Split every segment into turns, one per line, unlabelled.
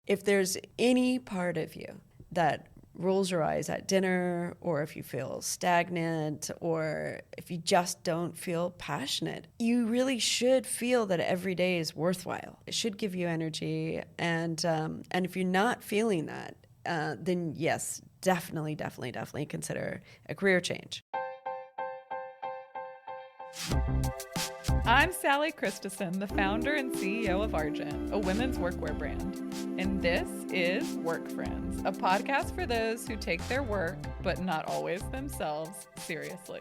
if there's any part of you that rolls your eyes at dinner, or if you feel stagnant, or if you just don't feel passionate, you really should feel that every day is worthwhile. It should give you energy. And if you're not feeling that, then yes, definitely consider a career change.
I'm Sally Christensen, the founder and CEO of Argent, a women's workwear brand. And this is Work Friends, a podcast for those who take their work, but not always themselves, seriously.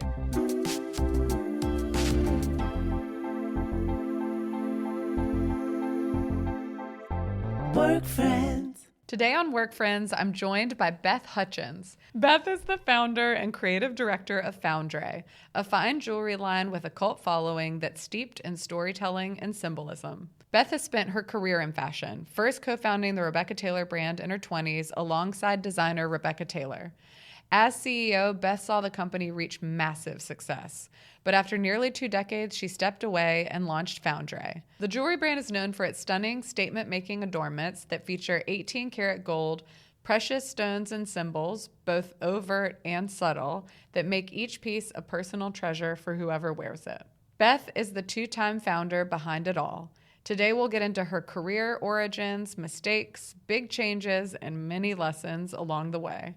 Work Friends.
Today on Work Friends, I'm joined by Beth Hutchens. Beth is the founder and creative director of Foundrae, a fine jewelry line with a cult following that's steeped in storytelling and symbolism. Beth has spent her career in fashion, first co-founding the Rebecca Taylor brand in her 20s alongside designer Rebecca Taylor. As CEO, Beth saw the company reach massive success. But after nearly 2 decades, she stepped away and launched Foundrae. The jewelry brand is known for its stunning statement-making adornments that feature 18-karat gold, precious stones and symbols, both overt and subtle, that make each piece a personal treasure for whoever wears it. Beth is the 2-time founder behind it all. Today, we'll get into her career origins, mistakes, big changes, and many lessons along the way.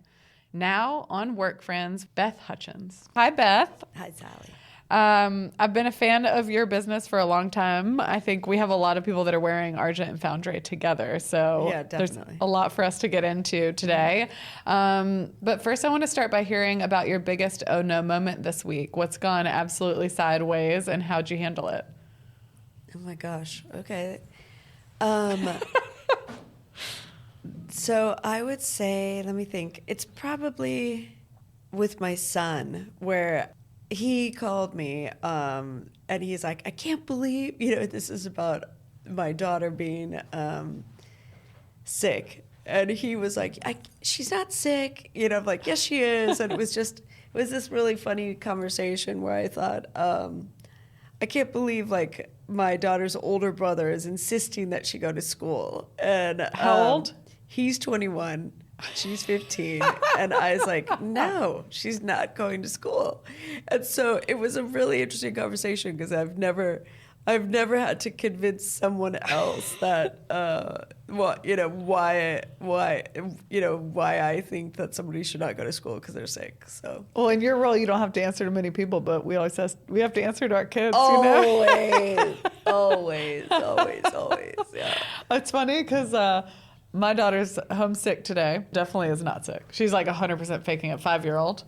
Now, on Work Friends, Beth Hutchens. Hi, Beth.
Hi, Sally.
I've been a fan of your business for a long time. I think we have a lot of people that are wearing Argent and Foundrae together. So
yeah,
there's a lot for us to get into today. But first, I want to start by hearing about your biggest oh no moment this week. What's gone absolutely sideways and how'd you handle it?
Oh my gosh. Okay. So I would say, let me think. It's probably with my son, where he called me and he's like, I can't believe, this is about my daughter being sick. And he was like, she's not sick. I'm like, yes, she is. And it was this really funny conversation where I thought, I can't believe like my daughter's older brother is insisting that she go to school. And
how old?
He's 21, she's 15, and I was like, no, she's not going to school. And so it was a really interesting conversation because I've never had to convince someone else that, why I think that somebody should not go to school because they're sick. So,
well, in your role, you don't have to answer to many people, but we have to answer to our kids.
Always, yeah.
It's funny because my daughter's homesick today. Definitely is not sick. She's like 100% faking it, 5-year-old.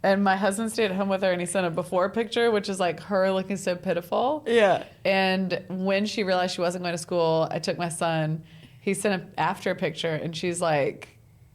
And my husband stayed at home with her and he sent a before picture, which is like her looking so pitiful.
Yeah.
And when she realized she wasn't going to school, I took my son. He sent an after picture and she's like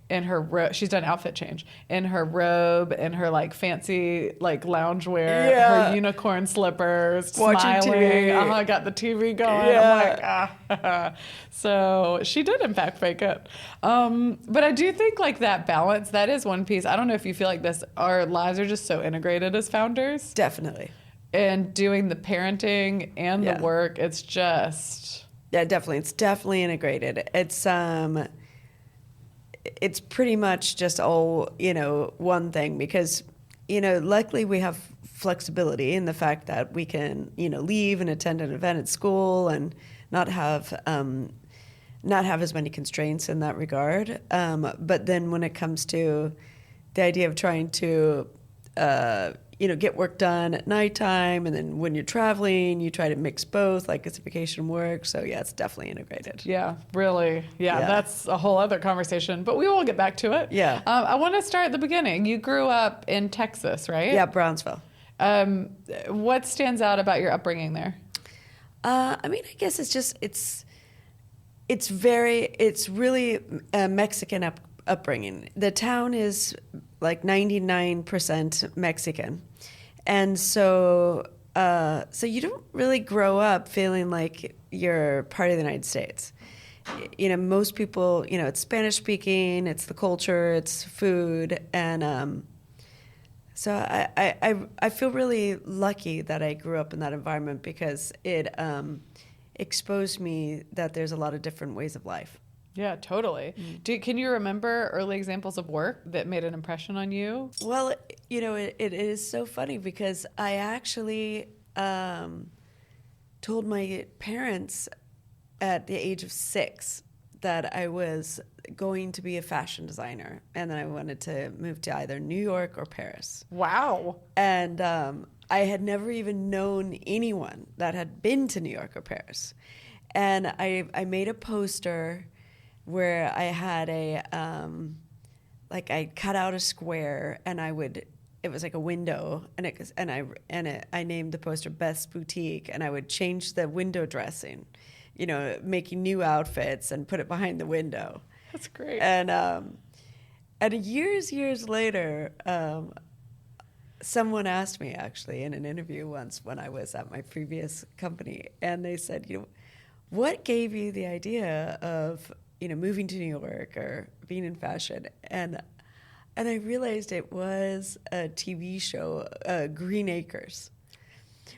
in her she's done outfit change in her robe and her like fancy like loungewear, her unicorn slippers, watching smiling. I got the TV going.
Yeah.
I'm like, So she did in fact fake it. But I do think like that balance, that is one piece. I don't know if you feel like this. Our lives are just so integrated as founders.
Definitely.
And doing the parenting and the work, it's just.
Yeah, definitely. It's definitely integrated. It's pretty much just all, one thing because, luckily we have flexibility in the fact that we can, leave and attend an event at school and not have as many constraints in that regard. But then when it comes to the idea of trying to, get work done at nighttime, and then when you're traveling, you try to mix both, like it's vacation work. So yeah, it's definitely integrated.
Yeah, really. Yeah, that's a whole other conversation, but we will get back to it.
Yeah.
I want to start at the beginning. You grew up in Texas, right?
Yeah, Brownsville.
What stands out about your upbringing there?
I guess it's really a Mexican upbringing. The town is like 99% Mexican. And so you don't really grow up feeling like you're part of the United States. Most people, it's Spanish speaking, it's the culture, it's food. And so I feel really lucky that I grew up in that environment because it exposed me that there's a lot of different ways of life.
Yeah, totally. Can you remember early examples of work that made an impression on you?
Well, it is so funny because I actually told my parents at the age of 6 that I was going to be a fashion designer and that I wanted to move to either New York or Paris.
Wow.
And I had never even known anyone that had been to New York or Paris. And I made a poster where I had I cut out a square and it was like a window and I named the poster Beth's Boutique, and I would change the window dressing, making new outfits and put it behind the window.
That's great.
And years later, someone asked me actually in an interview once when I was at my previous company, and they said, what gave you the idea of moving to New York or being in fashion? And I realized it was a TV show, Green Acres,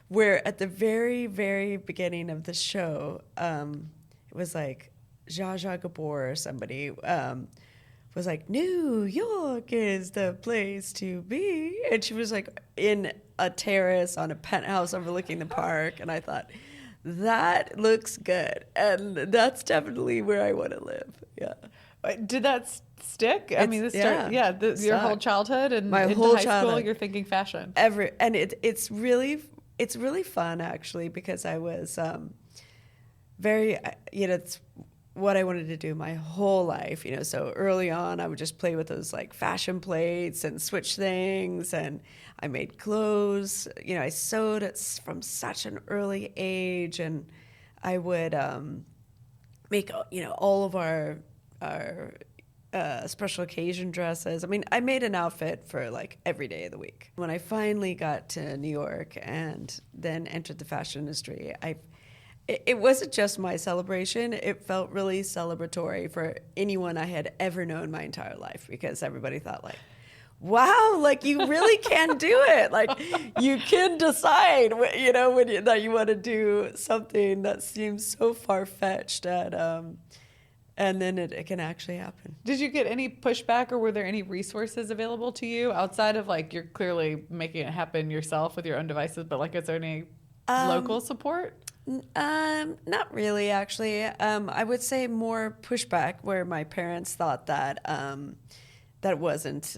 where at the very, very beginning of the show, it was like Zsa Zsa Gabor or somebody was like, New York is the place to be. And she was like in a terrace on a penthouse overlooking the park. And I thought, that looks good. And that's definitely where I want to live. Yeah.
Did that stick? Your whole childhood and
my
into
whole
high
childhood.
school, you're thinking fashion.
It's really fun actually, because I was it's what I wanted to do my whole life. So early on, I would just play with those like fashion plates and switch things, and I made clothes. I sewed from such an early age, and I would make all of our special occasion dresses. I mean, I made an outfit for like every day of the week. When I finally got to New York and then entered the fashion industry, it wasn't just my celebration. It felt really celebratory for anyone I had ever known my entire life, because everybody thought like, wow, like you really can do it. Like you can decide, that you want to do something that seems so far-fetched, and then it can actually happen.
Did you get any pushback, or were there any resources available to you outside of like, you're clearly making it happen yourself with your own devices, but like, is there any local support?
Not really, actually. I would say more pushback, where my parents thought that that wasn't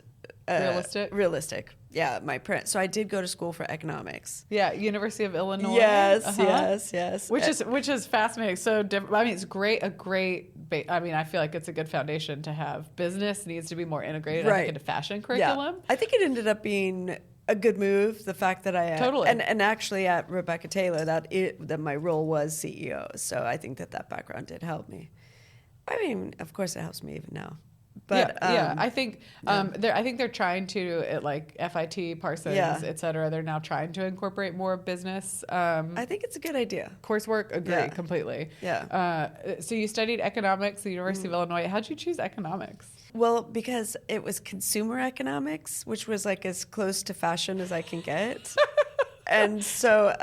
realistic. Yeah, my parents. So I did go to school for economics.
Yeah, University of Illinois.
Yes.
Which is fascinating. So different. I mean, it's great. I feel like it's a good foundation to have. Business needs to be more integrated, I think, into fashion curriculum.
Yeah. I think it ended up being a good move. The fact that I
totally
and actually at Rebecca Taylor that my role was CEO. So I think that background did help me. I mean, of course, it helps me even now. But
I think they're trying to at like FIT, Parsons, et cetera. They're now trying to incorporate more business.
I think it's a good idea.
Coursework, agree completely.
Yeah.
So you studied economics at the University of Illinois. How'd you choose economics?
Well, because it was consumer economics, which was like as close to fashion as I can get. And so,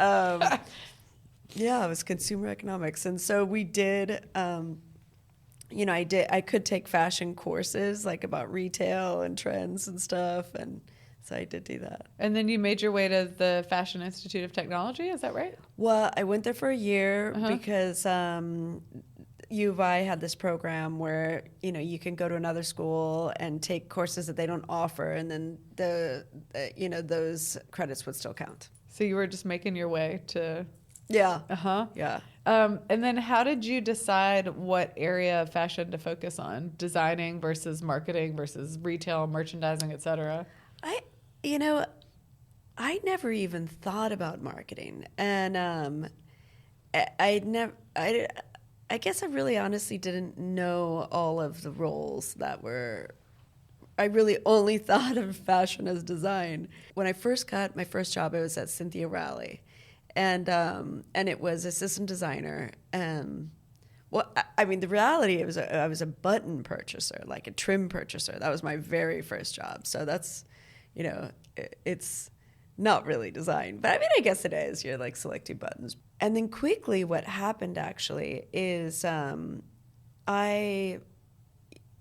it was consumer economics. And so we did, I could take fashion courses like about retail and trends and stuff. And so I did do that.
And then you made your way to the Fashion Institute of Technology. Is that right?
Well, I went there for a year because U of I had this program where, you can go to another school and take courses that they don't offer, and then those credits would still count.
So you were just making your way to...
Yeah.
Yeah. And then how did you decide what area of fashion to focus on? Designing versus marketing versus retail, merchandising, et cetera?
I never even thought about marketing. And I guess I really honestly didn't know all of the roles that were... I really only thought of fashion as design. When I first got my first job, I was at Cynthia Rowley. And it was assistant designer. The reality, I was a button purchaser, like a trim purchaser. That was my very first job. So that's, it's not really design. But I mean, I guess it is. You're like selecting buttons. And then quickly what happened actually is I,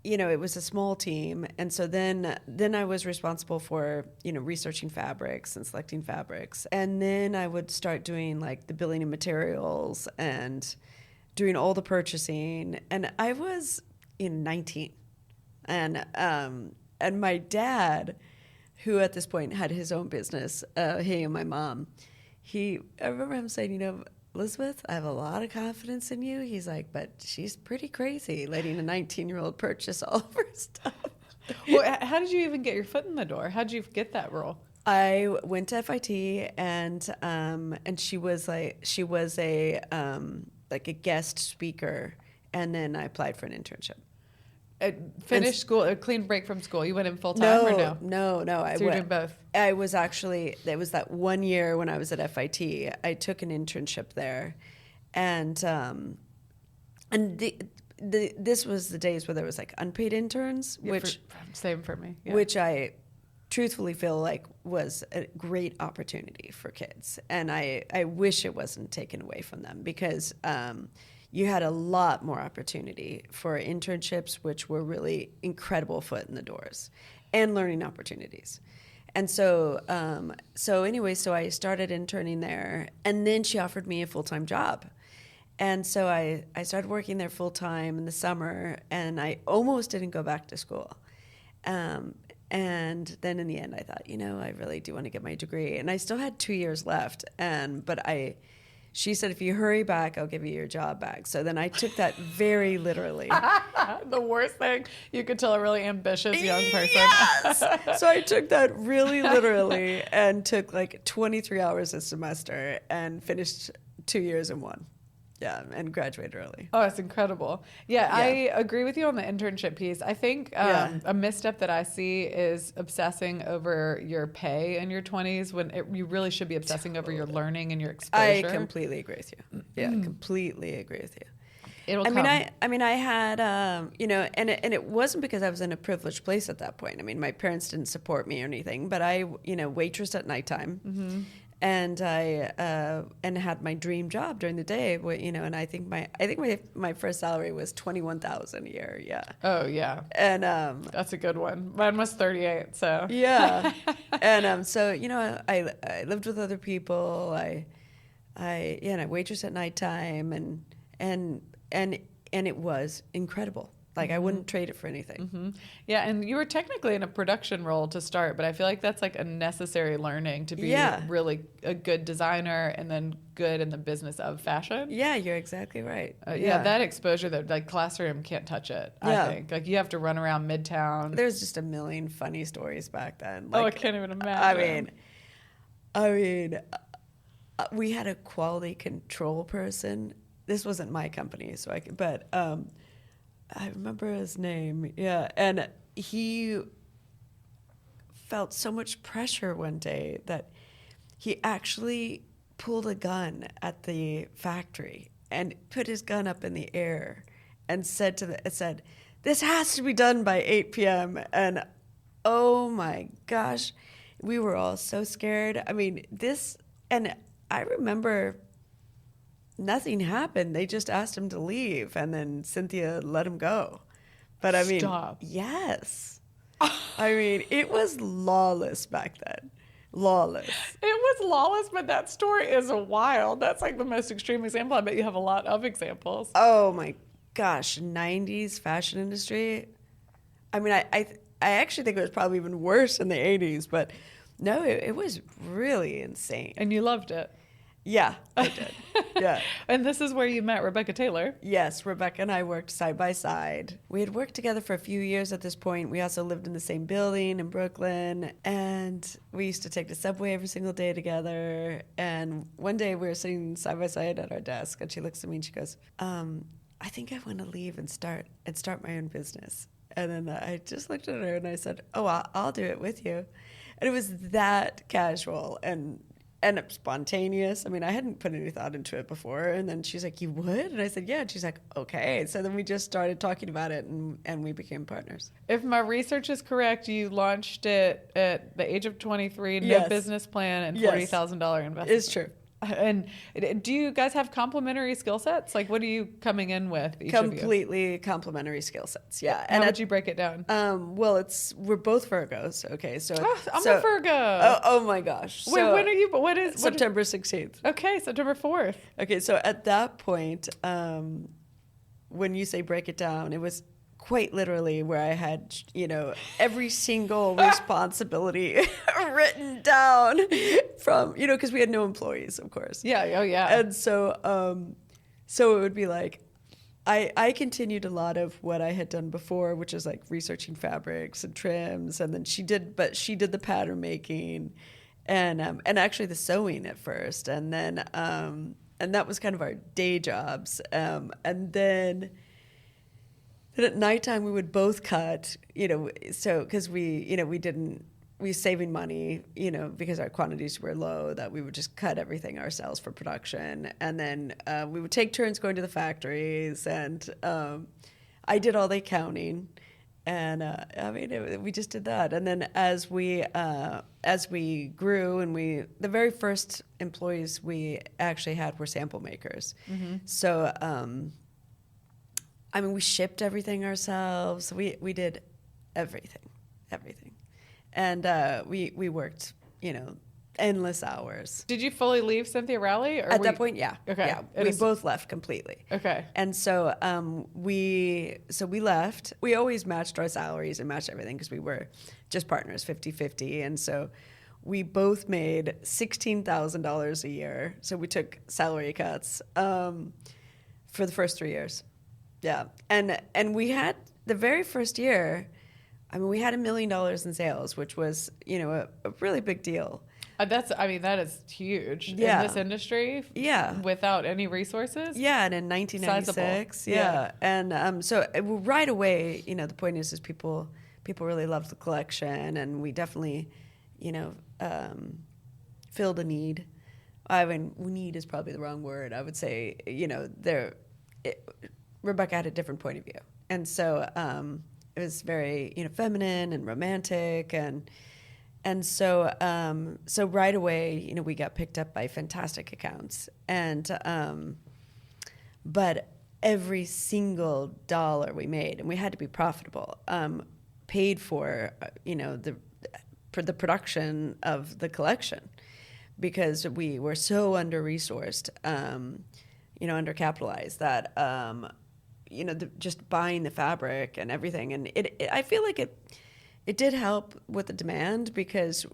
it was a small team. And so then I was responsible for, researching fabrics and selecting fabrics. And then I would start doing like the billing of materials and doing all the purchasing. And I was 19. And my dad, who at this point had his own business, he and my mom, I remember him saying, Elizabeth, I have a lot of confidence in you. He's like, but she's pretty crazy, letting a 19-year-old purchase all of her stuff.
Well, how did you even get your foot in the door? How did you get that role?
I went to FIT, and she was a like a guest speaker, and then I applied for an internship.
Finished school, a clean break from school. You went in full time or no?
No.
So you're doing both.
I was actually, there was that 1 year when I was at FIT. I took an internship there, and this was the days where there was like unpaid interns, which
same for me, yeah.
Which I truthfully feel like was a great opportunity for kids, and I wish it wasn't taken away from them, because you had a lot more opportunity for internships, which were really incredible foot in the doors, and learning opportunities. And so I started interning there, and then she offered me a full-time job. And so I started working there full-time in the summer, and I almost didn't go back to school. And then in the end, I thought, I really do want to get my degree. And I still had 2 years left, she said, if you hurry back, I'll give you your job back. So then I took that very literally.
The worst thing you could tell a really ambitious young person.
Yes! So I took that really literally and took like 23 hours a semester and finished 2 years in one. Yeah, and graduated early.
Oh, it's incredible. Yeah, I agree with you on the internship piece. I think a misstep that I see is obsessing over your pay in your 20s when you really should be obsessing over your learning and your exposure.
I completely agree with you. Yeah, completely agree with you.
It'll come.
I had, and it wasn't because I was in a privileged place at that point. I mean, my parents didn't support me or anything, but I, waitressed at nighttime. Mm-hmm. And I had my dream job during the day, and I think my first salary was $21,000 a year. Yeah.
Oh yeah.
And
that's a good one. Mine was 38. So
yeah. And I lived with other people. I waitressed at nighttime, and it was incredible. Like, I wouldn't trade it for anything.
Mm-hmm. Yeah, and you were technically in a production role to start, but I feel like that's like a necessary learning to be really a good designer and then good in the business of fashion.
Yeah, you're exactly right.
That exposure, that like classroom can't touch it, I think. Like, you have to run around Midtown.
There's just a million funny stories back then.
Like, I can't even imagine.
I mean, we had a quality control person. This wasn't my company, but I remember his name, and he felt so much pressure one day that he actually pulled a gun at the factory and put his gun up in the air and said, "This has to be done by 8 p.m." And oh my gosh, we were all so scared. I mean, and I remember nothing happened. They just asked him to leave, and then Cynthia let him go. But I mean,
Stop.
Yes. I mean, it was lawless back then. Lawless.
It was lawless, but that story is wild. That's like the most extreme example. I bet you have a lot of examples.
Oh my gosh, 90s fashion industry. I mean, I actually think it was probably even worse in the 80s, but no, it was really insane.
And you loved it.
Yeah, I did. Yeah.
And this is where you met Rebecca Taylor.
Yes, Rebecca and I worked side by side. We had worked together for a few years at this point. We also lived in the same building in Brooklyn, and we used to take the subway every single day together. And one day we were sitting side by side at our desk, and she looks at me and she goes, I think I want to leave and start my own business. And then I just looked at her and I said, oh, I'll do it with you. And it was that casual and spontaneous. I mean, I hadn't put any thought into it before. And then she's like, you would? And I said, yeah. And she's like, okay. So then we just started talking about it, and we became partners.
If my research is correct, you launched it at the age of 23, no business plan, and $40,000 investment.
It's true.
And do you guys have complementary skill sets? Like, what are you coming in with?
Completely complementary skill sets. Yeah.
How would you break it down?
Well, we're both Virgos. Okay. So
I'm a Virgo.
Oh my gosh.
Wait, when are you? What is
September 16th?
Okay, September 4th.
Okay. So at that point, when you say break it down, it was quite literally where I had, every single responsibility written down from, because we had no employees, of course.
Yeah. Oh, yeah.
And so, so it would be like, I continued a lot of what I had done before, which is like researching fabrics and trims. And then she did the pattern making and actually the sewing at first. And then, and that was kind of our day jobs. And then at nighttime we would both cut, so because we saving money, because our quantities were low, that we would just cut everything ourselves for production. And then we would take turns going to the factories, and I did all the accounting. And we just did that. And then as we grew, and the very first employees we actually had were sample makers. Mm-hmm. So, we shipped everything ourselves. We did everything. And we worked, endless hours.
Did you fully leave Cynthia Rowley? Or
At that point, yeah.
Okay.
Yeah, we both left completely.
Okay.
And so we left. We always matched our salaries and matched everything because we were just partners, 50-50. And so we both made $16,000 a year. So we took salary cuts for the first 3 years. Yeah. And we had the very first year, we had $1 million in sales, which was, a really big deal.
That is huge in this industry.
Yeah.
Without any resources.
Yeah. And in 1996.
Sizable.
Yeah. And so right away, the point is people really loved the collection, and we definitely, filled a need. Need is probably the wrong word. I would say, Rebecca had a different point of view. And so it was very, feminine and romantic. And so right away, we got picked up by fantastic accounts. And but every single dollar we made, and we had to be profitable, paid for, for the production of the collection, because we were so under-resourced, undercapitalized, that just buying the fabric and everything. And I feel like it did help with the demand, because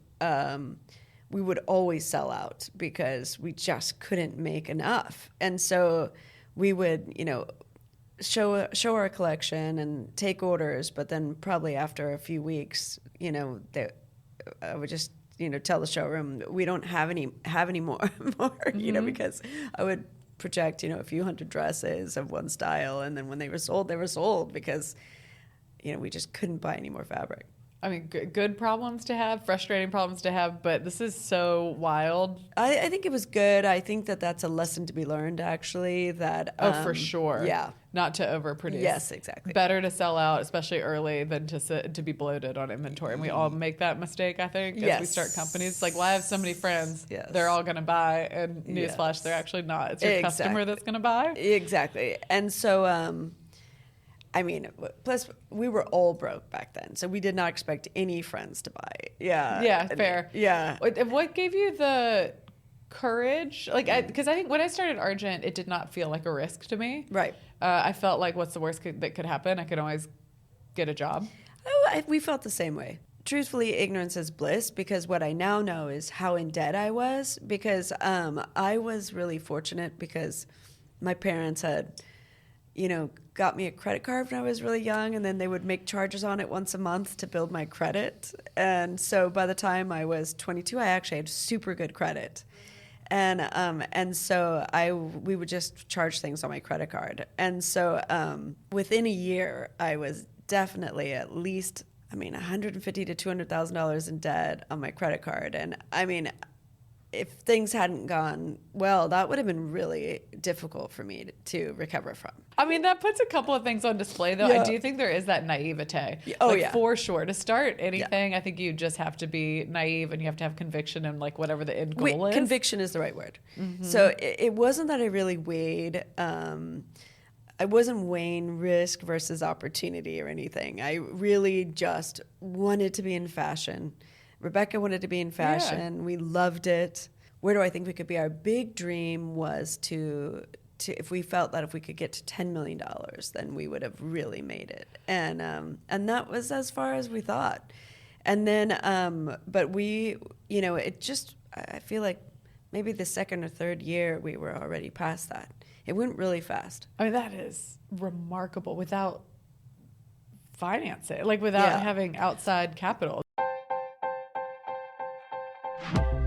we would always sell out because we just couldn't make enough. And so we would, show our collection and take orders, but then probably after a few weeks, I would just, tell the showroom we don't have any more, mm-hmm.
Because
I would project, a few hundred dresses of one style, and then when they were sold because, we just couldn't buy any more fabric.
Good problems to have, frustrating problems to have, but this is so wild.
I think it was good. I think that's a lesson to be learned, actually. That
for sure.
Yeah.
Not to overproduce.
Yes, exactly.
Better to sell out, especially early, than to be bloated on inventory. And we all make that mistake, I think, as we start companies. Like, well, I have so many friends, they're all going to buy, and newsflash, they're actually not. It's your customer that's going to buy.
Exactly. And so... plus we were all broke back then, so we did not expect any friends to buy. Yeah.
Yeah, fair.
Yeah.
What gave you the courage? Because I think when I started Argent, it did not feel like a risk to me.
Right.
I felt like, what's the worst that could happen? I could always get a job.
We felt the same way. Truthfully, ignorance is bliss, because what I now know is how in debt I was, because I was really fortunate because my parents had... got me a credit card when I was really young, and then they would make charges on it once a month to build my credit. And so by the time I was 22, I actually had super good credit. And so we would just charge things on my credit card. And so within a year, I was definitely at least, $150,000 to $200,000 in debt on my credit card. And if things hadn't gone well, that would have been really difficult for me to recover from.
I mean, that puts a couple of things on display, though.
Yeah.
I do think there is that naivete.
Oh,
like,
yeah.
for sure. To start anything, I think you just have to be naive and you have to have conviction in like whatever the end goal is.
Conviction is the right word. So it wasn't that I really weighed. I wasn't weighing risk versus opportunity or anything. I really just wanted to be in fashion. Rebecca wanted to be in fashion. Yeah. We loved it. Where do I think we could be? Our big dream was to if we felt that if we could get to $10 million, then we would have really made it. And that was as far as we thought. And then, but we, it just, I feel like maybe the second or third year we were already past that. It went really fast.
I mean, that is remarkable without financing, like without having outside capital.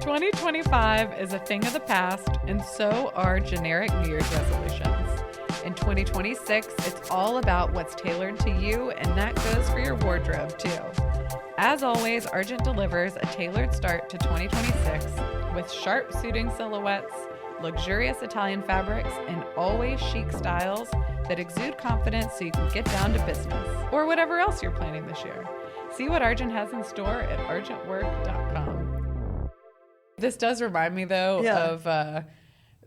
2025 is a thing of the past, and so are generic New Year's resolutions. In 2026, it's all about what's tailored to you, and that goes for your wardrobe too. As always, Argent delivers a tailored start to 2026 with sharp suiting silhouettes, luxurious Italian fabrics, and always chic styles that exude confidence so you can get down to business or whatever else you're planning this year. See what Argent has in store at argentwork.com. This does remind me, though, of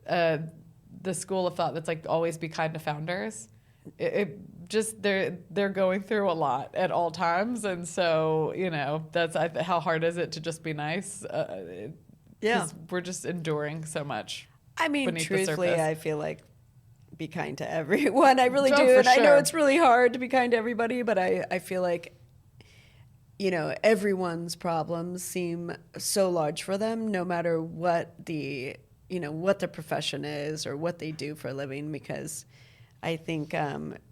the school of thought that's like always be kind to founders. It just they're going through a lot at all times, and so that's how hard is it to just be nice? We're just enduring so much.
I mean, truthfully, I feel like be kind to everyone. I really do, and
sure.
I know it's really hard to be kind to everybody, but I feel like everyone's problems seem so large for them, no matter what what their profession is or what they do for a living, because I think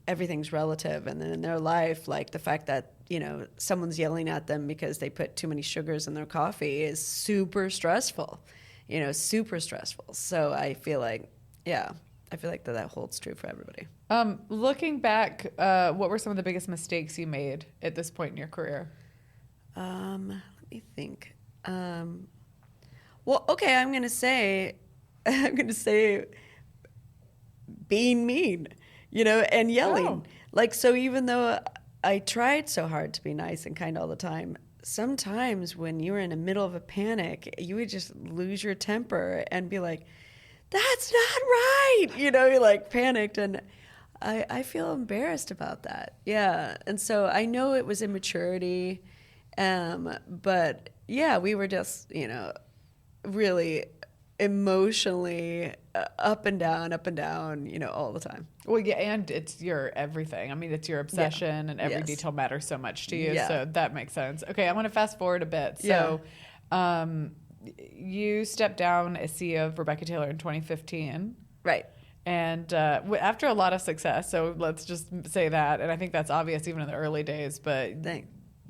everything's relative. And then in their life, like the fact that, someone's yelling at them because they put too many sugars in their coffee is super stressful, super stressful. So I feel like, that holds true for everybody.
Looking back, what were some of the biggest mistakes you made at this point in your career?
Let me think. Well, okay, I'm going to say being mean, and yelling.
Oh.
Like, so even though I tried so hard to be nice and kind all the time, sometimes when you were in the middle of a panic, you would just lose your temper and be like, that's not right. You're like panicked, and I feel embarrassed about that. Yeah. And so I know it was immaturity. But yeah, we were just, really emotionally up and down, all the time.
Well, yeah, and it's your everything. I mean, it's your obsession, and every detail matters so much to you. Yeah. So that makes sense. Okay, I want to fast forward a bit. So, you stepped down as CEO of Rebecca Taylor in 2015.
Right.
And after a lot of success, so let's just say that, and I think that's obvious even in the early days, but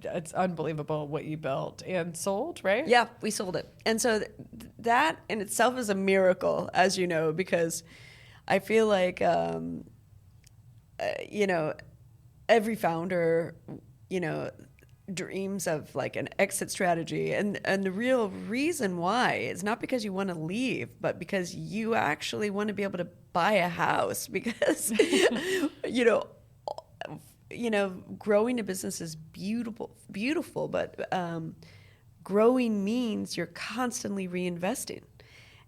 it's unbelievable what you built and sold, right?
Yeah, we sold it. And so that in itself is a miracle, as you know, because I feel like, every founder, dreams of like an exit strategy. And the real reason why is not because you want to leave, but because you actually want to be able to buy a house because, growing a business is beautiful, but growing means you're constantly reinvesting.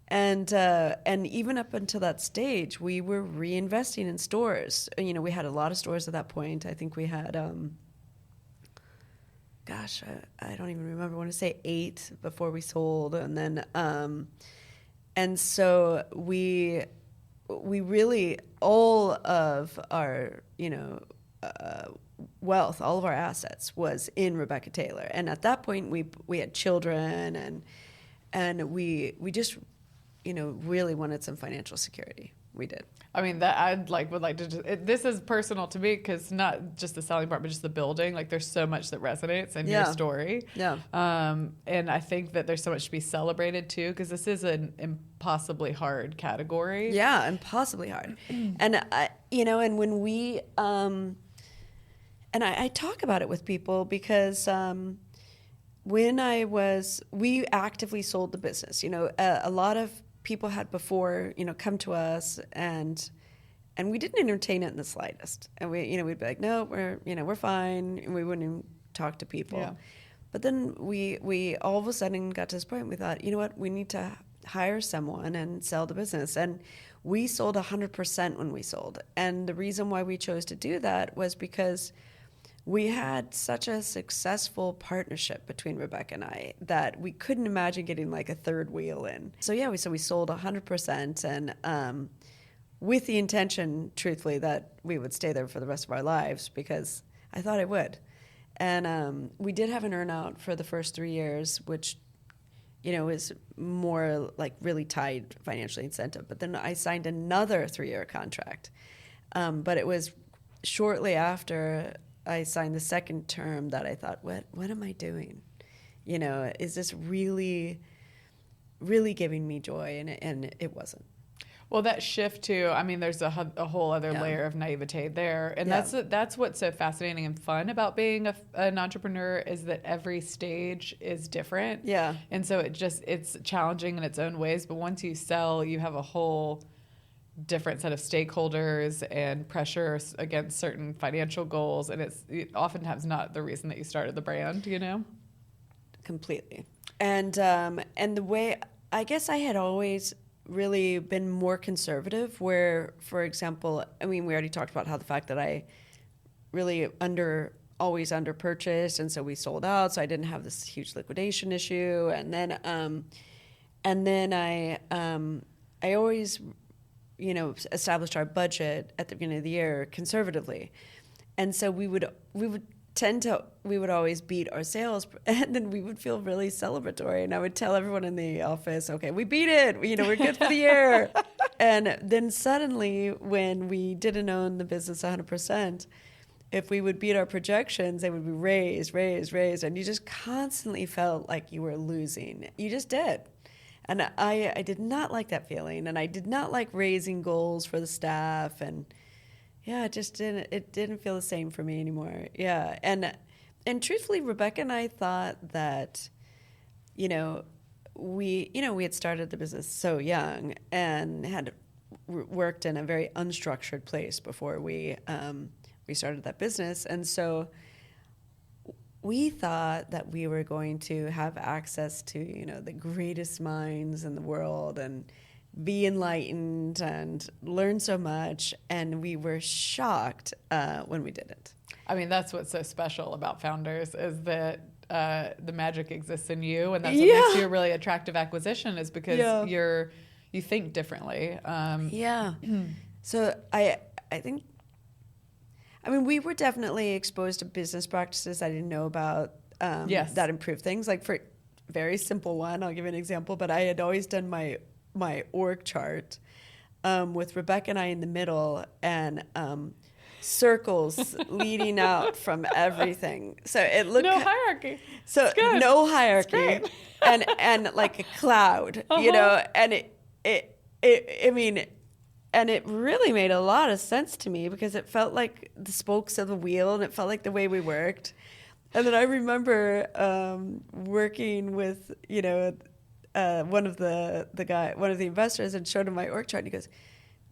And even up until that stage, we were reinvesting in stores. We had a lot of stores at that point. I think we had, I don't even remember. I want to say 8 before we sold. And then, and so we really, all of our, wealth, all of our assets was in Rebecca Taylor. And at that point we had children and we just, really wanted some financial security. We did.
I mean, that would like to this is personal to me because not just the selling part, but just the building. Like there's so much that resonates in your story. Yeah. And I think that there's so much to be celebrated too, because this is an impossibly hard category.
Yeah, impossibly hard. And and when we and I talk about it with people because we actively sold the business. A lot of people had before, come to us and we didn't entertain it in the slightest. And we'd be like, no, we're fine. And we wouldn't even talk to people.
Yeah.
But then we all of a sudden got to this point. We thought, you know what, we need to hire someone and sell the business. And we sold 100% when we sold. And the reason why we chose to do that was because we had such a successful partnership between Rebecca and I that we couldn't imagine getting like a third wheel in. So we sold 100%, and with the intention, truthfully, that we would stay there for the rest of our lives, because I thought it would. And we did have an earnout for the first 3 years, which is more like really tied financially incentive. But then I signed another 3-year contract. But it was shortly after I signed the second term that I thought, what am I doing? Is this really, really giving me joy? And it wasn't.
Well, that shift too, I mean, there's a whole other layer of naivete there. And that's what's so fascinating and fun about being an entrepreneur, is that every stage is different.
Yeah.
And so it's challenging in its own ways. But once you sell, you have a whole different set of stakeholders and pressure against certain financial goals. And it's oftentimes not the reason that you started the brand,
Completely. And the way, I guess I had always really been more conservative, where, for example, we already talked about how the fact that I really always under purchased, and so we sold out, so I didn't have this huge liquidation issue. And then I always established our budget at the beginning of the year conservatively, and so we would always beat our sales, and then we would feel really celebratory, and I would tell everyone in the office, okay, we beat it, we're good for the year. And then suddenly, when we didn't own the business 100%, if we would beat our projections, they would be raised, and you just constantly felt like you were losing. You just did. And I did not like that feeling, and I did not like raising goals for the staff, and it just didn't feel the same for me anymore. Yeah. And truthfully, Rebecca and I thought that, we had started the business so young and had worked in a very unstructured place before we started that business. And so we thought that we were going to have access to, the greatest minds in the world and be enlightened and learn so much, and we were shocked when we didn't.
I mean, that's what's so special about Founders, is that the magic exists in you, and that's what makes you a really attractive acquisition, is because you think differently.
So I think, we were definitely exposed to business practices I didn't know about that improved things. Like, for a very simple one, I'll give you an example, but I had always done my org chart with Rebecca and I in the middle, and circles leading out from everything. So it looked
no hierarchy.
So no hierarchy, and like a cloud, and it really made a lot of sense to me, because it felt like the spokes of the wheel, and it felt like the way we worked. And then I remember working with one of the investors, and showed him my org chart, and he goes,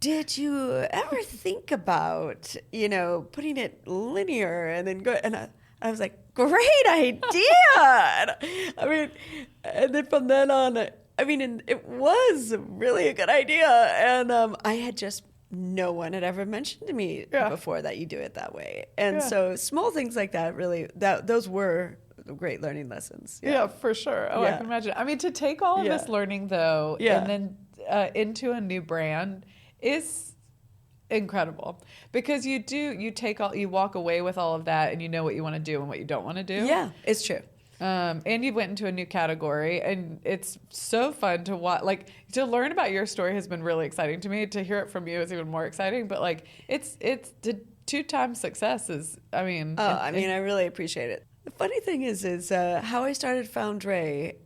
did you ever think about, putting it linear and then go? And I was like, great idea. And then from then on, it was really a good idea. And I had no one had ever mentioned to me before that you do it that way. And so small things like that, really, those were great learning lessons.
Yeah, for sure. I can imagine. To take all of this learning, though, and then into a new brand is incredible, because you walk away with all of that, and you know what you want to do and what you don't want to do.
Yeah, it's true.
And you went into a new category, and it's so fun to watch. Like, to learn about your story has been really exciting to me. To hear it from you is even more exciting. But it's the 2-time success is, I
really appreciate it. The funny thing is how I started Foundrae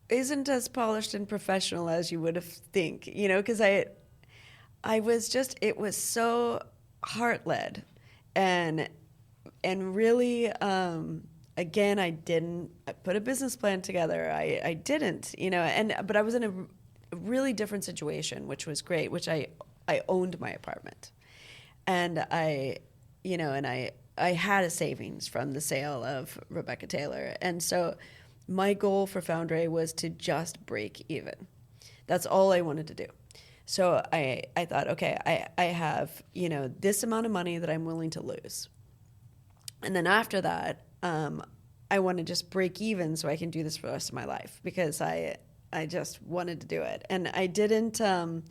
isn't as polished and professional as you would have think, because I was it was so heart-led and really again, I didn't put a business plan together. I didn't, but I was in a really different situation, which was great, which I owned my apartment. And I had a savings from the sale of Rebecca Taylor. And so my goal for Foundrae was to just break even. That's all I wanted to do. So I thought, okay, I have, this amount of money that I'm willing to lose. And then after that, I want to just break even so I can do this for the rest of my life, because I just wanted to do it. And I didn't, the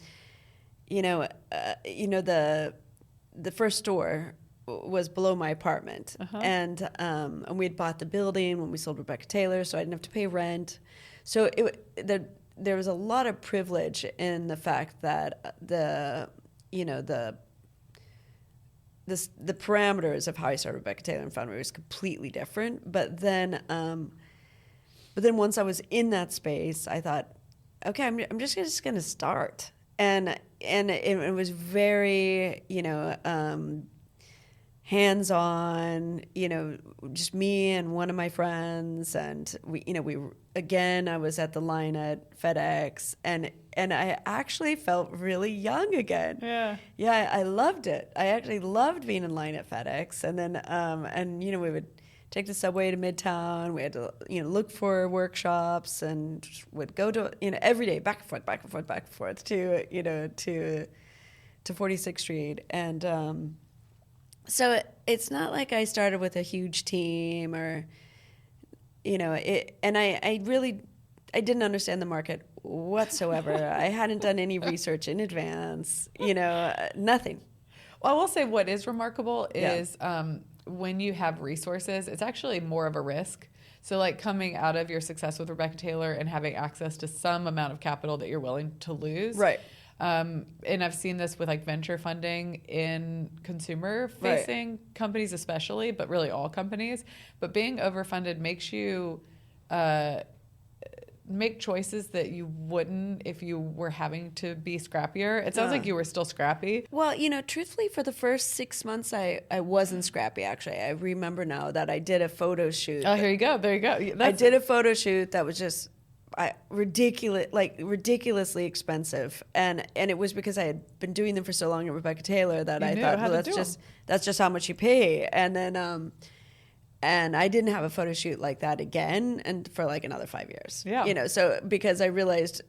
first store was below my apartment. Uh-huh. And we had bought the building when we sold Rebecca Taylor, so I didn't have to pay rent. So there was a lot of privilege in the fact that the parameters of how I started Rebecca Taylor and Foundrae was completely different. But then once I was in that space, I thought, okay, I'm just going to start. And it was very, hands-on, just me and one of my friends. And I was at the line at FedEx, and I actually felt really young again. Yeah. Yeah, I loved it. I actually loved being in line at FedEx. And then, we would take the subway to Midtown. We had to, look for workshops, and would go to, every day, back and forth to 46th Street. And so it's not like I started with a huge team or, and I really didn't understand the market whatsoever. I hadn't done any research in advance, nothing.
Well, I will say what is remarkable is when you have resources, it's actually more of a risk. So like coming out of your success with Rebecca Taylor and having access to some amount of capital that you're willing to lose. Right. And I've seen this with like venture funding in consumer facing companies especially, but really all companies. But being overfunded makes you make choices that you wouldn't if you were having to be scrappier. It sounds like you were still scrappy.
Well, truthfully, for the first 6 months, I wasn't scrappy, actually. I remember now that I did a photo shoot.
Oh, here you go. There you go.
I did a photo shoot that was just ridiculously expensive, and it was because I had been doing them for so long at Rebecca Taylor that I thought, well, that's just how much you pay. And then and I didn't have a photo shoot like that again and for like another 5 years. Yeah. So because I realized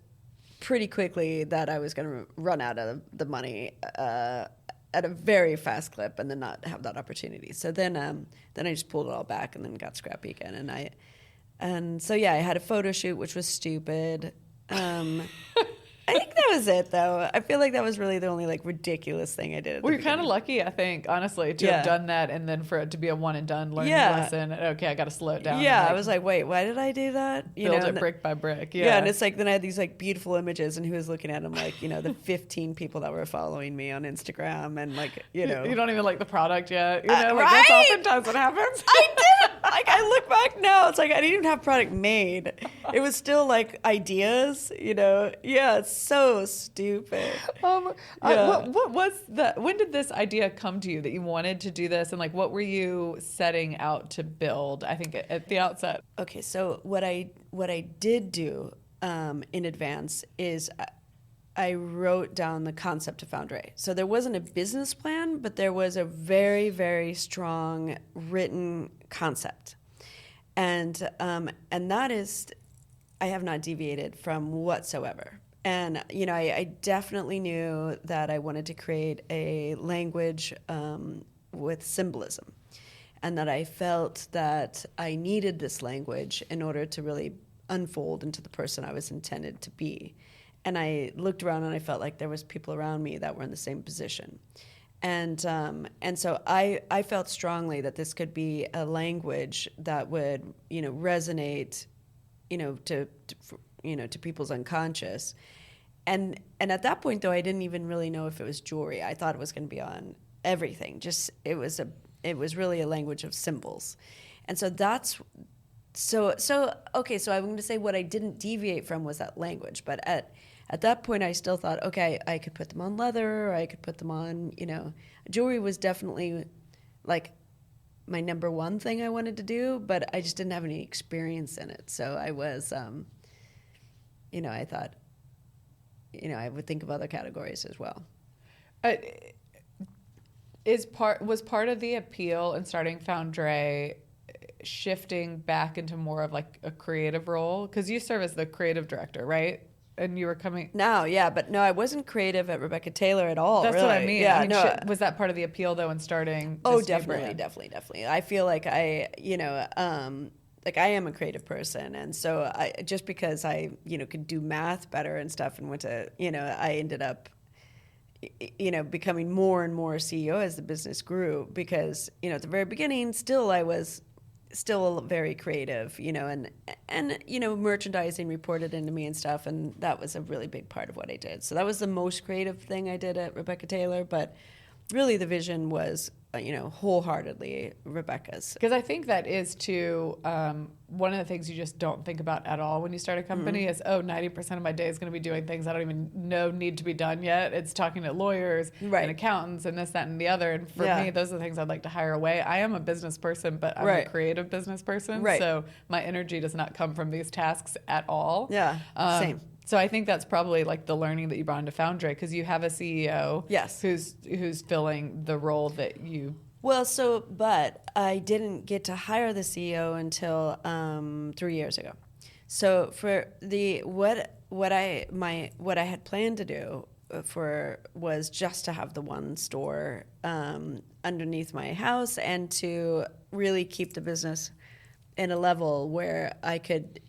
pretty quickly that I was going to run out of the money at a very fast clip and then not have that opportunity. So then I just pulled it all back and then got scrappy again. And so, I had a photo shoot, which was stupid. I think that was it, though. I feel like that was really the only ridiculous thing I did.
Well, you're kind of lucky, I think, honestly, to have done that, and then for it to be a one and done learning lesson. Okay, I got to slow it down.
Yeah, I was like, wait, why did I do that?
Build it brick by brick.
Yeah, and it's like then I had these beautiful images, and who was looking at them the 15 people that were following me on Instagram, and
you don't even like the product yet.
Right?
That's oftentimes what happens.
I didn't. I look back now, it's like I didn't even have product made. It was still ideas. Yeah, it's so stupid.
What was when did this idea come to you that you wanted to do this, and what were you setting out to build? I think at the outset.
Okay, so what I did do in advance is I wrote down the concept of Foundrae. So there wasn't a business plan, but there was a very, very strong written concept, and that is I have not deviated from whatsoever. And, I definitely knew that I wanted to create a language with symbolism, and that I felt that I needed this language in order to really unfold into the person I was intended to be. And I looked around and I felt like there was people around me that were in the same position. And so I felt strongly that this could be a language that would, resonate, to people's unconscious. And at that point, though, I didn't even really know if it was jewelry. I thought it was going to be on everything. Just it was really a language of symbols. And so okay, so I'm going to say what I didn't deviate from was that language. But at that point, I still thought, okay, I could put them on leather, or I could put them on, jewelry was definitely my number one thing I wanted to do, but I just didn't have any experience in it. So I was, I thought, I would think of other categories as well.
Was part of the appeal in starting Foundrae shifting back into more of like a creative role? Because you serve as the creative director, right? And you were coming.
No, yeah, but no, I wasn't creative at Rebecca Taylor at all.
That's
really.
what I mean.
Yeah,
I mean,
no.
was that part of the appeal though in starting?
Oh,
this new
definitely,
brand?
definitely. I feel like I am a creative person, and so just because I could do math better and stuff, and went to I ended up becoming more and more CEO as the business grew, because at the very beginning I was still very creative, and merchandising reported into me and stuff, and that was a really big part of what I did. So that was the most creative thing I did at Rebecca Taylor, but really the vision was wholeheartedly Rebecca's.
Because I think that is too one of the things you just don't think about at all when you start a company is 90% of my day is going to be doing things I don't even know need to be done yet. It's talking to lawyers
Right.
and accountants and this, that, and the other. And for me, those are the things I'd like to hire away. I am a business person, but I'm a creative business person.
Right.
So my energy does not come from these tasks at all.
Yeah, same.
So I think that's probably like the learning that you brought into Foundrae, because you have a CEO who's filling the role that you.
Well, but I didn't get to hire the CEO until 3 years ago. So for what I had planned to do was just to have the one store underneath my house, and to really keep the business in a level where I could,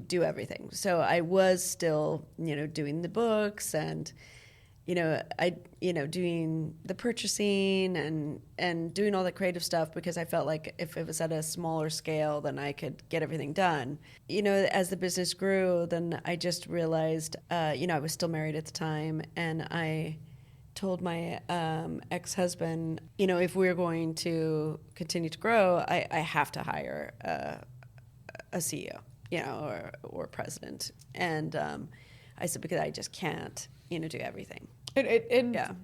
do everything. So I was still, doing the books and, doing the purchasing and doing all the creative stuff, because I felt like if it was at a smaller scale, then I could get everything done. As the business grew, then I just realized, I was still married at the time, and I told my ex-husband, if we're going to continue to grow, I have to hire a CEO, or president. And I said, because I just can't, do everything.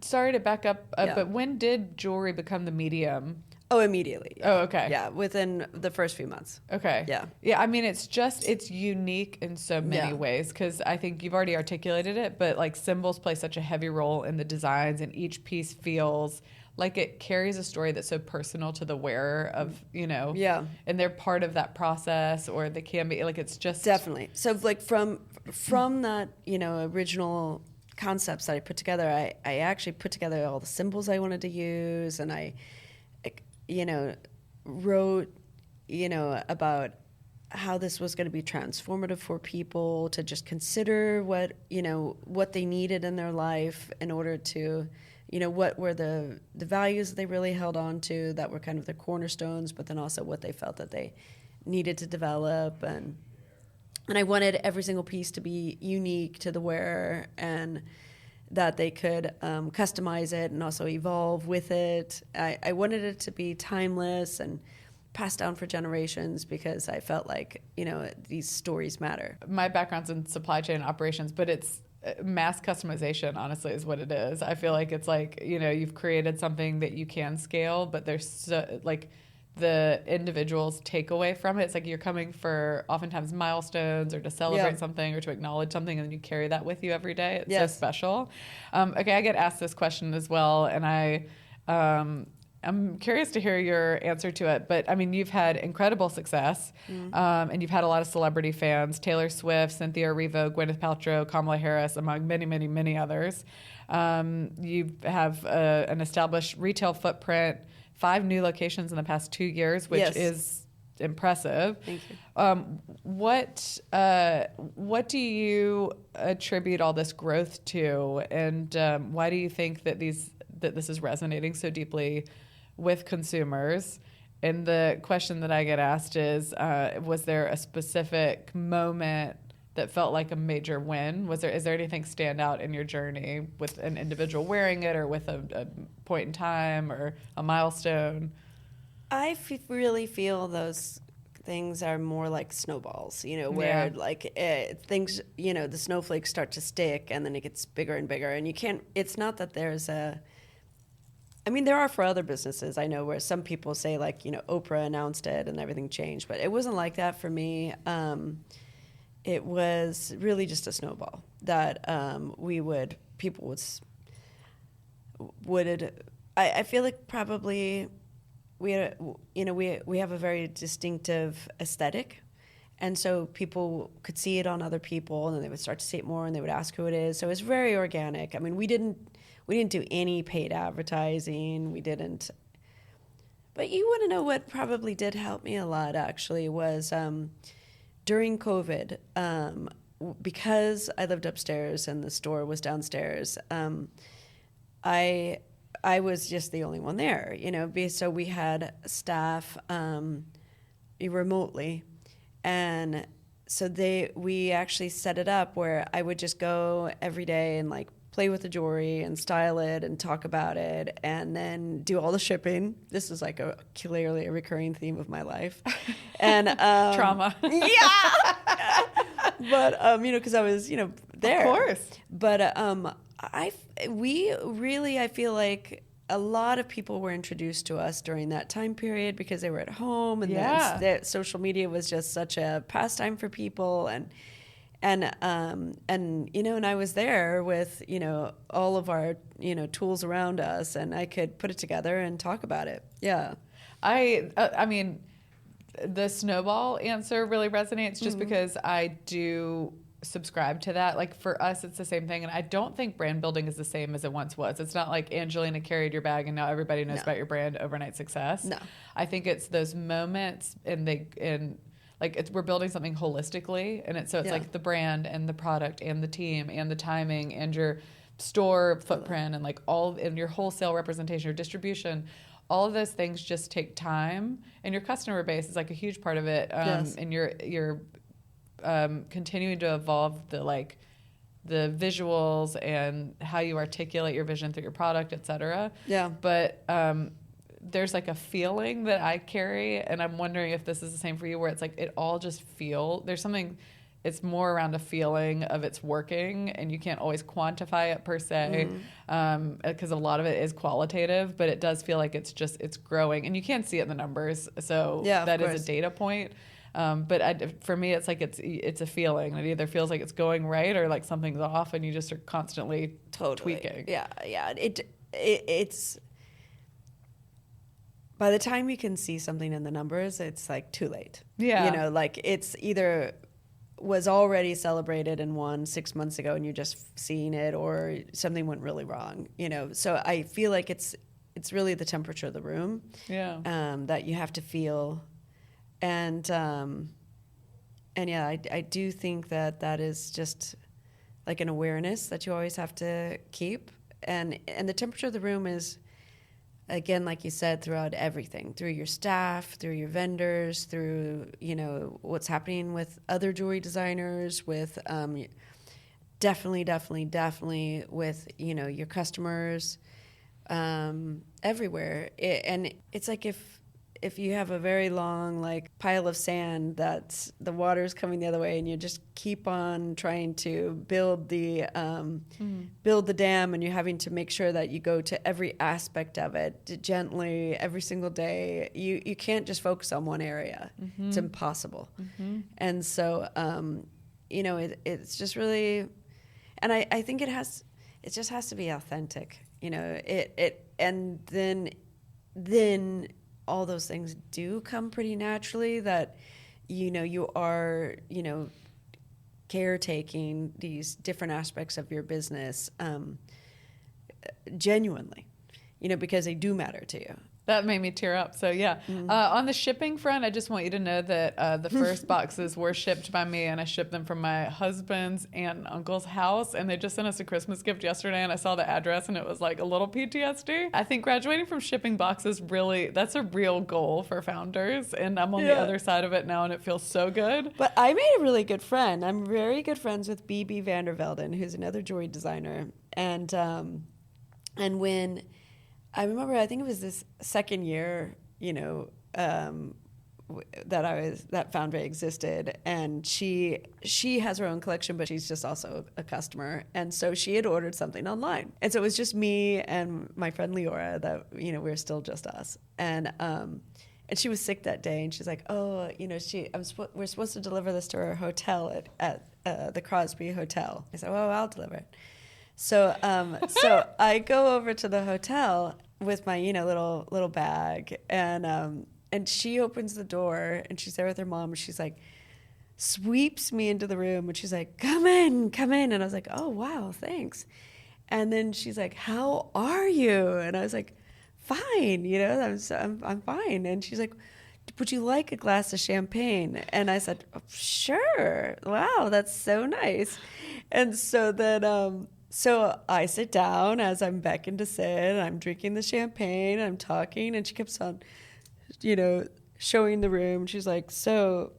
Sorry to back up, but when did jewelry become the medium?
Oh, immediately.
Oh, okay.
Yeah, within the first few months.
Okay.
Yeah.
Yeah, I mean, it's unique in so many ways, because I think you've already articulated it, but like symbols play such a heavy role in the designs, and each piece feels like it carries a story that's so personal to the wearer of,
Yeah.
and they're part of that process, or they can be, like, it's just.
Definitely. So like from that, original concepts that I put together, I actually put together all the symbols I wanted to use, and I wrote, about how this was going to be transformative for people to just consider what they needed in their life in order to, what were the values they really held on to that were kind of the cornerstones, but then also what they felt that they needed to develop. And I wanted every single piece to be unique to the wearer, and that they could customize it and also evolve with it. I wanted it to be timeless and passed down for generations, because I felt like, these stories matter.
My background's in supply chain operations, but it's mass customization, honestly, is what it is. I feel like it's like, you've created something that you can scale, but there's so, like, the individual's takeaway from it. It's like you're coming for oftentimes milestones, or to celebrate something, or to acknowledge something, and then you carry that with you every day. It's so special. Okay, I get asked this question as well, and I'm curious to hear your answer to it. But I mean, you've had incredible success, and you've had a lot of celebrity fans: Taylor Swift, Cynthia Erivo, Gwyneth Paltrow, Kamala Harris, among many, many, many others. You have an established retail footprint, 5 new locations in the past 2 years, which is impressive.
Thank you.
What do you attribute all this growth to, and why do you think that this is resonating so deeply with consumers? And the question that I get asked is, was there a specific moment that felt like a major win? Is there anything stand out in your journey with an individual wearing it, or with a point in time, or a milestone?
I really feel those things are more like snowballs, where like things, the snowflakes start to stick, and then it gets bigger and bigger, and it's not that there's I mean, there are for other businesses, I know, where some people say, like, Oprah announced it and everything changed, but it wasn't like that for me. It was really just a snowball that people I feel like probably we had, we have a very distinctive aesthetic. And so people could see it on other people, and then they would start to see it more, and they would ask who it is. So it's very organic. I mean, we didn't do any paid advertising. We didn't. But you want to know what probably did help me a lot, actually, was during COVID, because I lived upstairs and the store was downstairs. I was just the only one there, so we had staff remotely. And so we actually set it up where I would just go every day and like play with the jewelry and style it and talk about it and then do all the shipping. This is like clearly a recurring theme of my life. And
trauma.
Yeah. But because I was, there.
Of course.
But I feel like a lot of people were introduced to us during that time period because they were at home, and that social media was just such a pastime for people, and I was there with all of our tools around us, and I could put it together and talk about it. Yeah,
I mean, the snowball answer really resonates just because I do subscribe to that. Like for us, it's the same thing. And I don't think brand building is the same as it once was. It's not like Angelina carried your bag and now everybody knows about your brand, overnight success.
No.
I think it's those moments we're building something holistically. And it's like the brand and the product and the team and the timing and your store footprint and like and your wholesale representation, your distribution. All of those things just take time, and your customer base is like a huge part of it. And you're continuing to evolve the visuals and how you articulate your vision through your product, et cetera.
Yeah.
But there's like a feeling that I carry, and I'm wondering if this is the same for you, where it's like it all just there's something, it's more around a feeling of it's working, and you can't always quantify it per se, because a lot of it is qualitative, but it does feel like it's growing, and you can't see it in the numbers. So that is a data point. But for me, it's like it's a feeling. It either feels like it's going right or like something's off, and you just are constantly tweaking.
Yeah. It's by the time you can see something in the numbers, it's like too late.
Yeah,
like it's either was already celebrated and won 6 months ago, and you're just seeing it, or something went really wrong. So I feel like it's really the temperature of the room.
Yeah.
That you have to feel. And yeah, I do think that is just like an awareness that you always have to keep. And the temperature of the room is, again, like you said, throughout everything, through your staff, through your vendors, through, what's happening with other jewelry designers, with definitely with, your customers, everywhere. And it's like if you have a very long pile of sand that's the water's coming the other way, and you just keep on trying to build the dam, and you're having to make sure that you go to every aspect of it gently every single day. You can't just focus on one area. It's impossible. And so it's just really, and I think it just has to be authentic. And then all those things do come pretty naturally, that you are caretaking these different aspects of your business genuinely, because they do matter to you.
That made me tear up. So yeah, on the shipping front, I just want you to know that the first boxes were shipped by me, and I shipped them from my husband's aunt and uncle's house, and they just sent us a Christmas gift yesterday, and I saw the address, and it was like a little PTSD. I think graduating from shipping boxes, that's a real goal for founders, and I'm on the other side of it now, and it feels so good.
But I made a really good friend. I'm very good friends with BB Vandervelden, who's another jewelry designer, and when I remember, I think it was this second year, that Foundrae existed, and she has her own collection, but she's just also a customer, and so she had ordered something online, and so it was just me and my friend Leora that we were still just us, and she was sick that day, and she's like, oh, we're supposed to deliver this to her hotel at the Crosby Hotel. I said, well, I'll deliver it. So I go over to the hotel with my little bag, and she opens the door, and she's there with her mom, and she's like, sweeps me into the room, and she's like, come in, and I was like, oh wow, thanks. And then she's like, how are you? And I was like, fine, I'm fine. And she's like, would you like a glass of champagne? And I said, oh, sure. Wow, that's so nice. And so then so I sit down as I'm beckoned to sit, and I'm drinking the champagne, and I'm talking, and she keeps on showing the room. She's like, so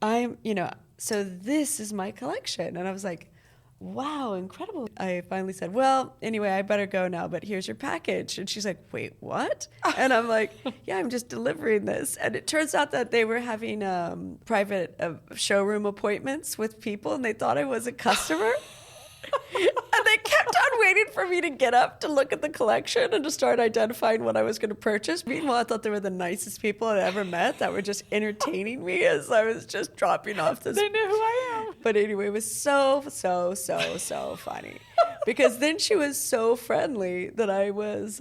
this is my collection. And I was like, wow, incredible. I finally said, well, anyway, I better go now, but here's your package. And she's like, wait, what? And I'm like, yeah, I'm just delivering this. And it turns out that they were having private showroom appointments with people, and they thought I was a customer. And they kept on waiting for me to get up to look at the collection and to start identifying what I was going to purchase. Meanwhile, I thought they were the nicest people I'd ever met that were just entertaining me as I was just dropping off this.
They knew who I am.
But anyway, it was so funny. Because then she was so friendly that I was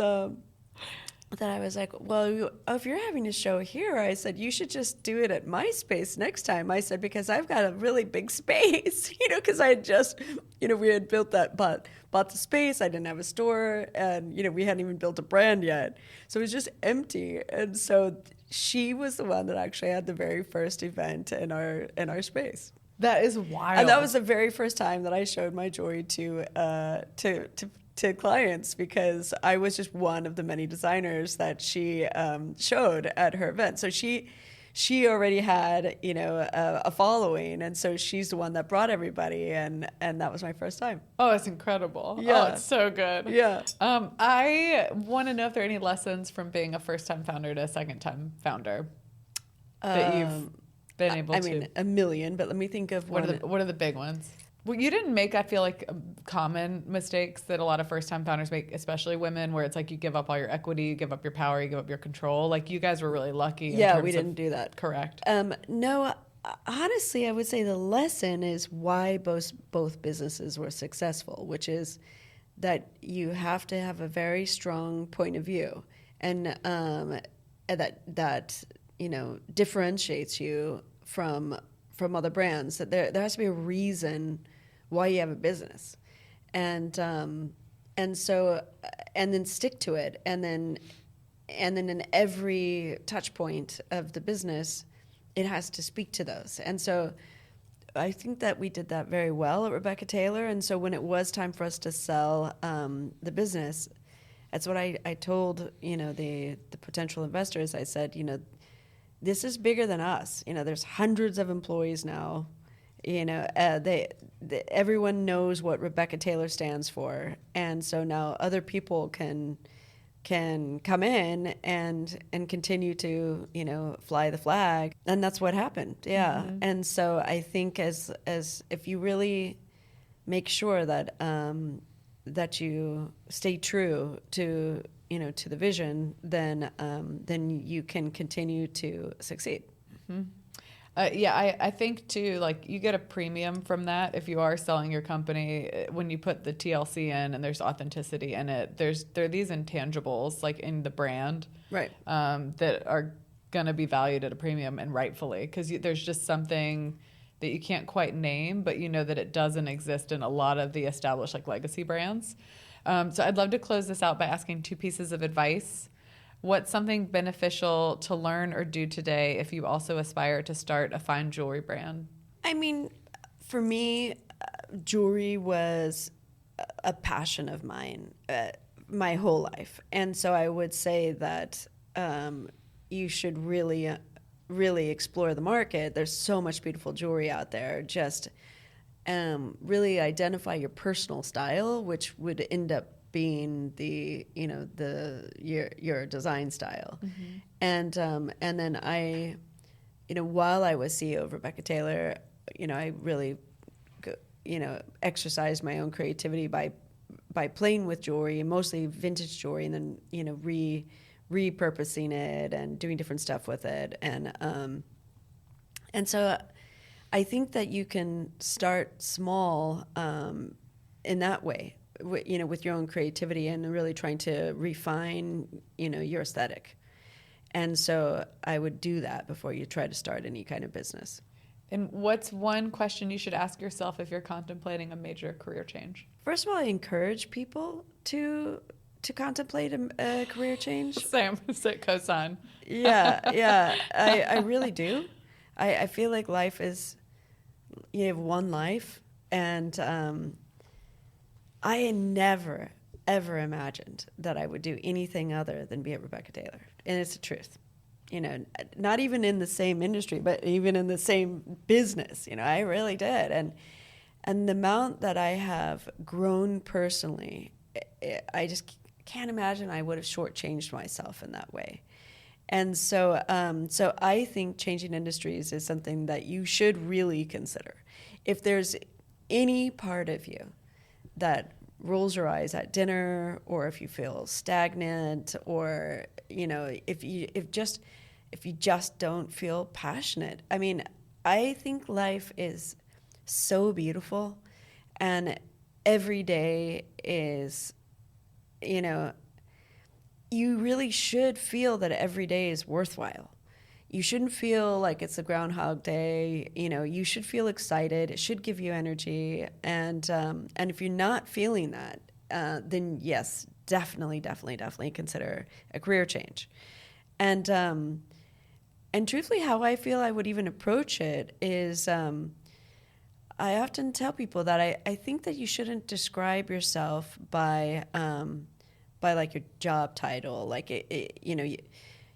like, well, if you're having a show here, I said, you should just do it at my space next time. I said, because I've got a really big space, because I had just, we had bought the space. I didn't have a store, and, we hadn't even built a brand yet. So it was just empty. And so she was the one that actually had the very first event in our space.
That is wild.
And that was the very first time that I showed my jewelry to clients, because I was just one of the many designers that she showed at her event. So she already had a following, and so she's the one that brought everybody, and that was my first time.
Oh, it's incredible.
Yeah.
Oh, it's so good.
Yeah.
I want to know if there are any lessons from being a first-time founder to a second-time founder that you've been able to.
I mean, a million, but let me think of one.
What are the big ones? Well, you didn't make, I feel like, common mistakes that a lot of first-time founders make, especially women, where it's like you give up all your equity, you give up your power, you give up your control. Like, you guys were really lucky.
Yeah, we didn't do that.
Correct.
No, honestly, I would say the lesson is why both businesses were successful, which is that you have to have a very strong point of view, and that differentiates you from other brands. That there has to be a reason why you have a business, and so then stick to it, and then in every touch point of the business, it has to speak to those. And so I think that we did that very well at Rebecca Taylor. And so when it was time for us to sell the business, that's what I told the potential investors. I said, this is bigger than us. There's hundreds of employees now. Everyone knows what Rebecca Taylor stands for, and so now other people can come in and continue to fly the flag, and that's what happened. Yeah. Mm-hmm. And so I think as if you really make sure that that you stay true to to the vision, then you can continue to succeed.
Mm-hmm. I think too, like, you get a premium from that if you are selling your company when you put the TLC in and there's authenticity in it. There are these intangibles, like, in the brand,
right?
That are going to be valued at a premium, and rightfully, because there's just something that you can't quite name, but that it doesn't exist in a lot of the established, like, legacy brands. So I'd love to close this out by asking 2 pieces of advice. What's something beneficial to learn or do today if you also aspire to start a fine jewelry brand?
I mean, for me, jewelry was a passion of mine my whole life. And so I would say that you should really explore the market. There's so much beautiful jewelry out there. Just really identify your personal style, which would end up being your design style. Mm-hmm. And then while I was CEO of Rebecca Taylor, I really, exercised my own creativity by playing with jewelry, mostly vintage jewelry, and then, repurposing it and doing different stuff with it. And so I think that you can start small in that way, with your own creativity and really trying to refine, your aesthetic. And so I would do that before you try to start any kind of business.
And what's one question you should ask yourself if you're contemplating a major career change?
First of all, I encourage people to contemplate a career change.
Same, cosign.
Yeah, I really do. I feel like life is, you have one life, and I never, ever imagined that I would do anything other than be at Rebecca Taylor. And it's the truth. Not even in the same industry, but even in the same business, I really did. And the amount that I have grown personally, I just can't imagine I would have shortchanged myself in that way. And so I think changing industries is something that you should really consider. If there's any part of you that rolls your eyes at dinner, or if you feel stagnant, or if you just don't feel passionate. I mean, I think life is so beautiful, and every day is, you really should feel that every day is worthwhile. You shouldn't feel like it's a Groundhog Day. You should feel excited. It should give you energy. And if you're not feeling that, then yes, definitely consider a career change. And truthfully, how I feel I would even approach it is, I often tell people that I think that you shouldn't describe yourself by like your job title. Like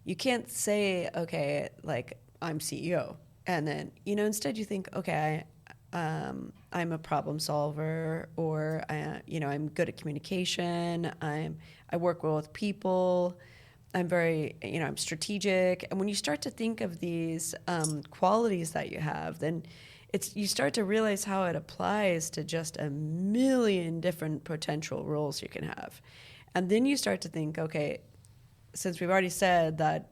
you can't say, okay, like I'm CEO, and then instead you think, okay, I'm a problem solver, or I'm good at communication. I work well with people. I'm very, I'm strategic. And when you start to think of these qualities that you have, then you start to realize how it applies to just a million different potential roles you can have. And then you start to think, okay, since we've already said that,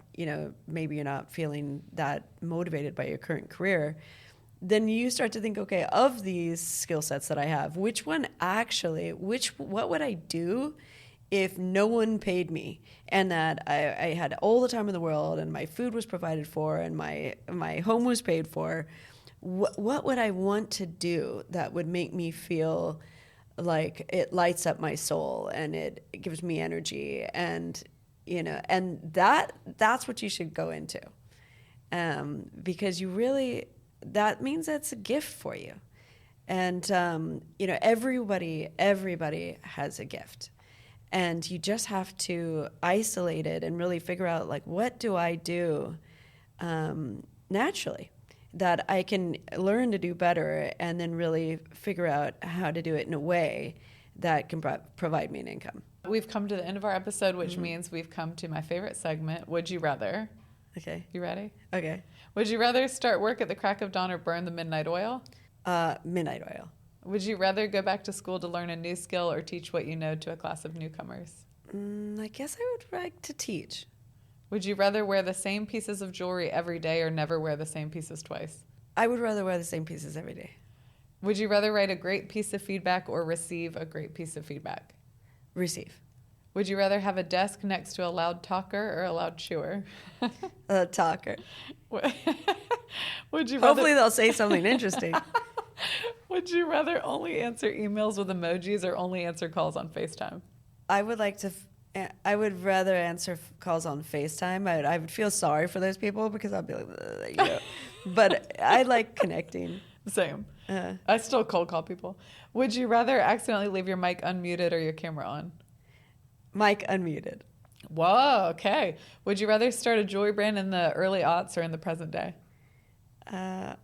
maybe you're not feeling that motivated by your current career, then you start to think, okay, of these skill sets that I have, what would I do if no one paid me, and that I had all the time in the world, and my food was provided for, and my home was paid for? What would I want to do that would make me feel like it lights up my soul and it gives me energy, and that's what you should go into, because that means it's a gift for you. And everybody has a gift, and you just have to isolate it and really figure out, like, what do I do naturally that I can learn to do better, and then really figure out how to do it in a way that can provide me an income.
We've come to the end of our episode, which means we've come to my favorite segment, Would You Rather?
Okay.
You ready?
Okay.
Would you rather start work at the crack of dawn or burn the midnight oil?
Midnight oil.
Would you rather go back to school to learn a new skill or teach what you know to a class of newcomers?
I guess I would like to teach.
Would you rather wear the same pieces of jewelry every day or never wear the same pieces twice?
I would rather wear the same pieces every day.
Would you rather write a great piece of feedback or receive a great piece of feedback?
Receive.
Would you rather have a desk next to a loud talker or a loud chewer?
A talker.
Would you
Hopefully they'll say something interesting.
Would you rather only answer emails with emojis or only answer calls on FaceTime?
I would rather answer calls on FaceTime. I would feel sorry for those people because I'd be like, But I like connecting.
Same. I still cold call people. Would you rather accidentally leave your mic unmuted or your camera on?
Mic unmuted.
Whoa, okay. Would you rather start a jewelry brand in the early aughts or in the present day?
I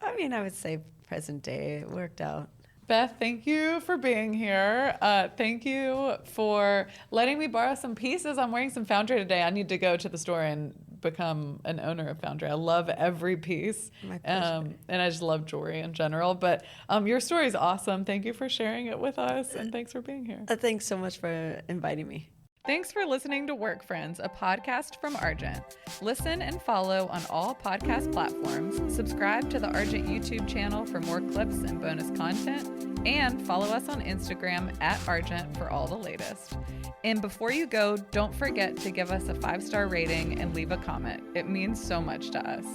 would say present day. It worked out.
Beth, thank you for being here. Thank you for letting me borrow some pieces. I'm wearing some Foundrae today. I need to go to the store and become an owner of Foundrae. I love every piece.
My pleasure.
And I just love jewelry in general. But your story is awesome. Thank you for sharing it with us, and thanks for being here.
Thanks so much for inviting me.
Thanks for listening to Work Friends, a podcast from Argent. Listen and follow on all podcast platforms. Subscribe to the Argent YouTube channel for more clips and bonus content. And follow us on Instagram at Argent for all the latest. And before you go, don't forget to give us a 5-star rating and leave a comment. It means so much to us.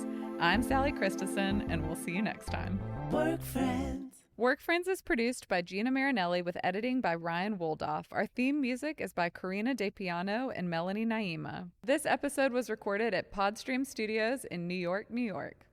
I'm Sally Christensen, and we'll see you next time.
Work Friends.
Work Friends is produced by Gina Marinelli with editing by Ryan Woldoff. Our theme music is by Karina De Piano and Melanie Naima. This episode was recorded at Podstream Studios in New York, New York.